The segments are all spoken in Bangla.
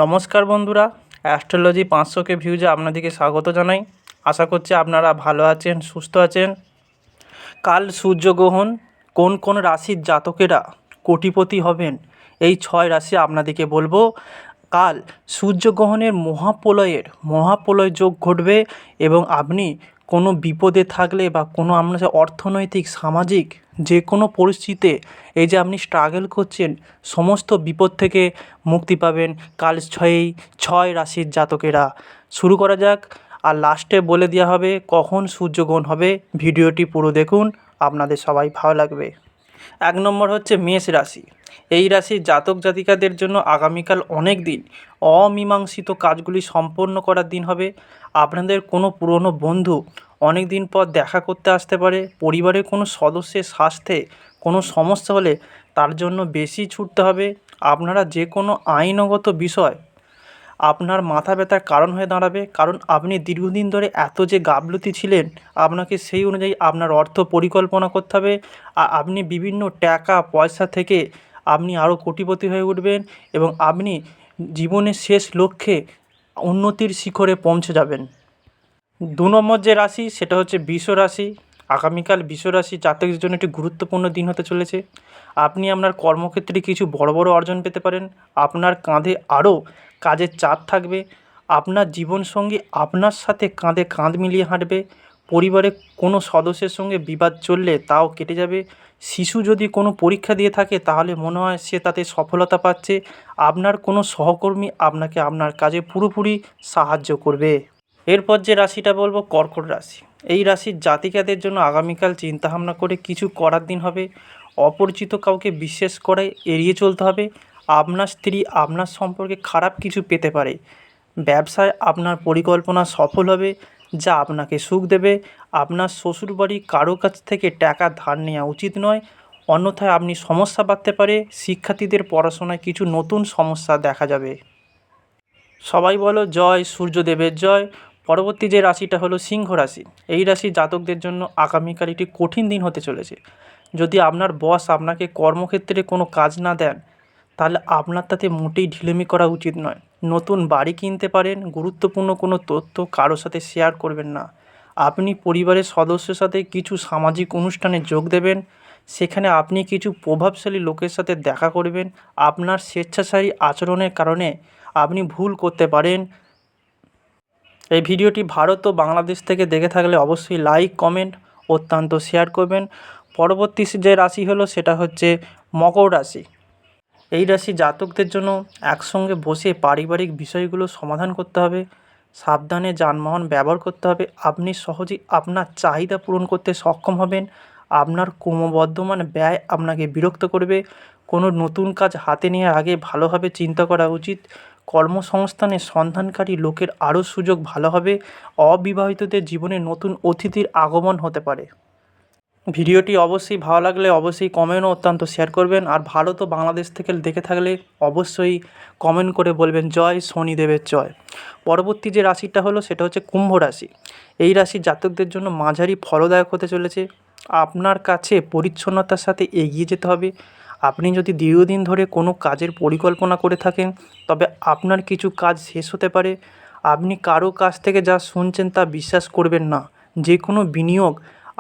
নমস্কার বন্ধুরা, অ্যাস্ট্রোলজি 500কে ভিউজে আপনাদেরকে স্বাগত জানাই। আশা করছি আপনারা ভালো আছেন, সুস্থ আছেন। কাল সূর্যগ্রহণ, কোন কোন রাশির জাতকেরা কোটিপতি হবেন এই 6 রাশি আপনাদেরকে বলবো। কাল সূর্যগ্রহণের মহাপ্রলয় যোগ ঘটবে এবং আপনি কোনো বিপদে থাকলে বা কোনো আপনার অর্থনৈতিক সামাজিক যে কোনো পরিস্থিতিতে এই যে আপনি স্ট্রাগল করছেন সমস্ত বিপদ থেকে মুক্তি পাবেন কাল 6 রাশির জাতকেরা। শুরু করা যাক। আর লাস্টে বলে দেওয়া হবে কখন সূর্যগ্রহণ হবে, ভিডিওটি পুরো দেখুন, আপনাদের সবাই ভালো লাগবে। 1 নম্বর হচ্ছে মেষ রাশি। এই রাশির জাতক জাতিকাদের জন্য আগামীকাল অনেক দিন অমীমাংসিত কাজগুলি সম্পন্ন করার দিন হবে। আপনাদের কোনো পুরনো বন্ধু অনেক দিন পর দেখা করতে আসতে পারে। পরিবারের কোনো সদস্যের স্বাস্থ্যে কোনো সমস্যা হলে তার জন্য বেশি ছুটতে হবে। আপনারা যে কোনো আইনগত বিষয় আপনার মাথা ব্যথার কারণ হয়ে দাঁড়াবে, কারণ আপনি দীর্ঘদিন ধরে এত যে গাফলতি ছিলেন, আপনাকে সেই অনুযায়ী আপনার অর্থ পরিকল্পনা করতে হবে। আপনি বিভিন্ন টাকা পয়সা থেকে আপনি আরও কোটিপতি হয়ে উঠবেন এবং আপনি জীবনের শেষ লক্ষ্যে উন্নতির শিখরে পৌঁছে যাবেন। 2 নম্বর যে রাশি সেটা হচ্ছে বৃষ রাশি। আগামীকাল বৃষ রাশি জাতকের জন্য একটি গুরুত্বপূর্ণ দিন হতে চলেছে। আপনি আপনার কর্মক্ষেত্রে কিছু বড় বড় অর্জন পেতে পারেন। আপনার কাঁধে আরও কাজের চাপ থাকবে। আপনার জীবনসঙ্গী আপনার সাথে কাঁধে কাঁধ মিলিয়ে হাঁটবে। পরিবারে কোনো সদস্যের সঙ্গে বিবাদ চললে তাও কেটে যাবে। শিশু যদি কোনো পরীক্ষা দিয়ে থাকে তাহলে মনে হয় সে তাতে সফলতা পাচ্ছে। আপনার কোনো সহকর্মী আপনাকে আপনার কাজে পুরোপুরি সাহায্য করবে। এরপর যে রাশিটা বলবো কর্কট রাশি। এই রাশির জাতিকাদের জন্য আগামীকাল চিন্তাভাবনা করে কিছু করার দিন হবে। অপরিচিত কাউকে বিশেষ করে এড়িয়ে চলতে হবে। আপনার স্ত্রী আপনার সম্পর্কে খারাপ কিছু পেতে পারে। ব্যবসায় আপনার পরিকল্পনা সফল হবে, যা আপনাকে সুখ দেবে। আপনার শ্বশুরবাড়ি কারো কাছ থেকে টাকা ধার নেওয়া উচিত নয়, অন্যথায় আপনি সমস্যা বাড়তে পারে। শিক্ষার্থীদের পড়াশোনায় কিছু নতুন সমস্যা দেখা যাবে। সবাই বলো জয় সূর্যদেবের জয়। পরবর্তী যে রাশিটা হলো সিংহ রাশি। এই রাশির জাতকদের জন্য আগামীকাল একটি কঠিন দিন হতে চলেছে। যদি আপনার বস আপনাকে কর্মক্ষেত্রে কোনো কাজ না দেন তাহলে আপনার তাতে মোটেই ঢিলেমি করা উচিত নয়। নতুন বাড়ি কিনতে পারেন। গুরুত্বপূর্ণ কোনো তথ্য কারোর সাথে শেয়ার করবেন না। আপনি পরিবারের সদস্যের সাথে কিছু সামাজিক অনুষ্ঠানে যোগ দেবেন। সেখানে আপনি কিছু প্রভাবশালী লোকের সাথে দেখা করবেন। আপনার স্বেচ্ছাচারী আচরণের কারণে আপনি ভুল করতে পারেন। এই ভিডিওটি ভারত ও বাংলাদেশ থেকে দেখে থাকলে অবশ্যই লাইক কমেন্ট অত্যন্ত শেয়ার করবেন। পরবর্তী যে রাশি হলো সেটা হচ্ছে মকর রাশি। এই রাশি জাতকদের জন্য একসঙ্গে বসে পারিবারিক বিষয়গুলো সমাধান করতে হবে। সাবধানে যানবাহন ব্যবহার করতে হবে। আপনি সহজেই আপনার চাহিদা পূরণ করতে সক্ষম হবেন। আপনার ক্রমবর্ধমান ব্যয় আপনাকে বিরক্ত করবে। কোনো নতুন কাজ হাতে নেওয়ার আগে ভালোভাবে চিন্তা করা উচিত। কর্মসংস্থানে সন্ধানকারী লোকের আরও সুযোগ ভালো হবে। অবিবাহিতদের জীবনে নতুন অতিথির আগমন হতে পারে। ভিডিওটি অবশ্যই ভালো লাগলে অবশ্যই কমেন্ট ও অত্যন্ত শেয়ার করবেন। আর ভারত ও বাংলাদেশ থেকে দেখে থাকলে অবশ্যই কমেন্ট করে বলবেন জয় শনিদেবের জয়। পরবর্তী যে রাশিটা হলো সেটা হচ্ছে কুম্ভ রাশি। এই রাশির জাতকদের জন্য মাঝারি ফলদায়ক হতে চলেছে। আপনার কাছে পরিচ্ছন্নতার সাথে এগিয়ে যেতে হবে। আপনি যদি দীর্ঘদিন ধরে কোনো কাজের পরিকল্পনা করে থাকেন তবে আপনার কিছু কাজ শেষ হতে পারে। আপনি কারো কাছ থেকে যা শুনছেন তা বিশ্বাস করবেন না। যে কোনো বিনিয়োগ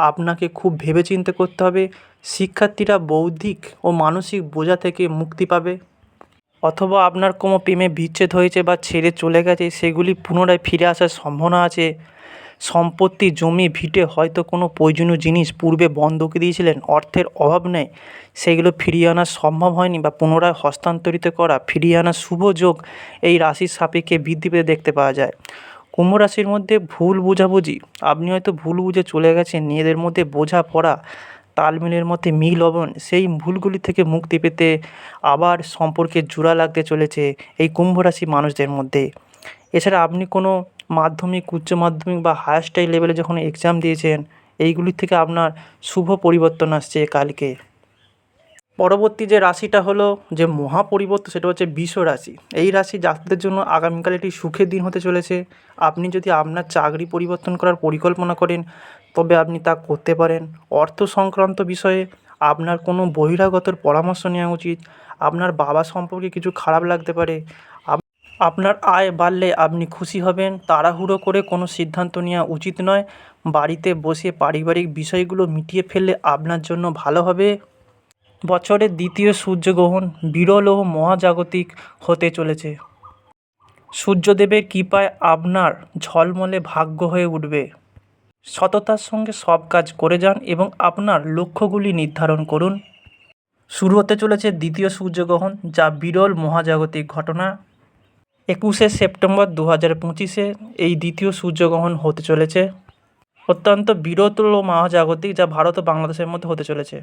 আপনাকে খুব ভেবেচিন্তে করতে হবে। শিক্ষার্থীরা বৌদ্ধিক ও মানসিক বোঝা থেকে মুক্তি পাবে। অথবা আপনার কোনো প্রেমে বিচ্ছেদ হয়েছে বা ছেড়ে চলে গেছে, সেগুলি পুনরায় ফিরে আসার সম্ভাবনা আছে। সম্পত্তি জমি ভিটে হয়তো কোনো প্রয়োজনীয় জিনিস পূর্বে বন্ধকি দিয়েছিলেন, অর্থের অভাব নেই, সেগুলো ফিরিয়ে আনা সম্ভব হয়নি বা পুনরায় হস্তান্তরিত করা ফিরিয়ে আনার শুভ যোগ এই রাশির সাপেক্ষে বৃদ্ধি পেতে দেখতে পাওয়া যায়। কুম্ভ রাশির মধ্যে ভুল বোঝাবুঝি, আপনি হয়তো ভুল বুঝে চলে গেছেন। নিজেদের মধ্যে বোঝাপড়া তালমিলের মধ্যে মিল হবেন। সেই ভুলগুলি থেকে মুক্তি পেতে আবার সম্পর্কে জোড়া লাগতে চলেছে এই কুম্ভ রাশি মানুষদের মধ্যে। এছাড়া আপনি কোনো মাধ্যমিক উচ্চ মাধ্যমিক বা হায়ার স্টাডি লেভেলে যখন এক্সাম দিয়েছেন, এইগুলির থেকে আপনার শুভ পরিবর্তন আসছে কালকে। পরবর্তী যে রাশিটা হলো যে মহাপরিবর্তন সেটা হচ্ছে বৃষ রাশি। এই রাশি জাতকদের জন্য আগামীকাল একটি সুখের দিন হতে চলেছে। আপনি যদি আপনার চাকরি পরিবর্তন করার পরিকল্পনা করেন তবে আপনি তা করতে পারেন। অর্থ সংক্রান্ত বিষয়ে আপনার কোনো বহিরাগতর পরামর্শ নেওয়া উচিত। আপনার বাবা সম্পর্কে কিছু খারাপ লাগতে পারে। আপনার আয় বাড়লে আপনি খুশি হবেন। তাড়াহুড়ো করে কোনো সিদ্ধান্ত নেওয়া উচিত নয়। বাড়িতে বসে পারিবারিক বিষয়গুলো মিটিয়ে ফেললে আপনার জন্য ভালো হবে। বছরের দ্বিতীয় সূর্যগ্রহণ বিরল ও মহাজাগতিক হতে চলেছে। সূর্যদেবের কৃপায় আপনার ঝলমলে ভাগ্য হয়ে উঠবে। সততার সঙ্গে সব কাজ করে যান এবং আপনার লক্ষ্যগুলি নির্ধারণ করুন। শুরু হতে চলেছে দ্বিতীয় সূর্যগ্রহণ, যা বিরল মহাজাগতিক ঘটনা। 21শে সেপ্টেম্বর 2025-এ এই দ্বিতীয় সূর্যগ্রহণ হতে চলেছে। অত্যন্ত বিরল ও মহাজাগতিক, যা ভারত ও বাংলাদেশের মধ্যে হতে চলেছে।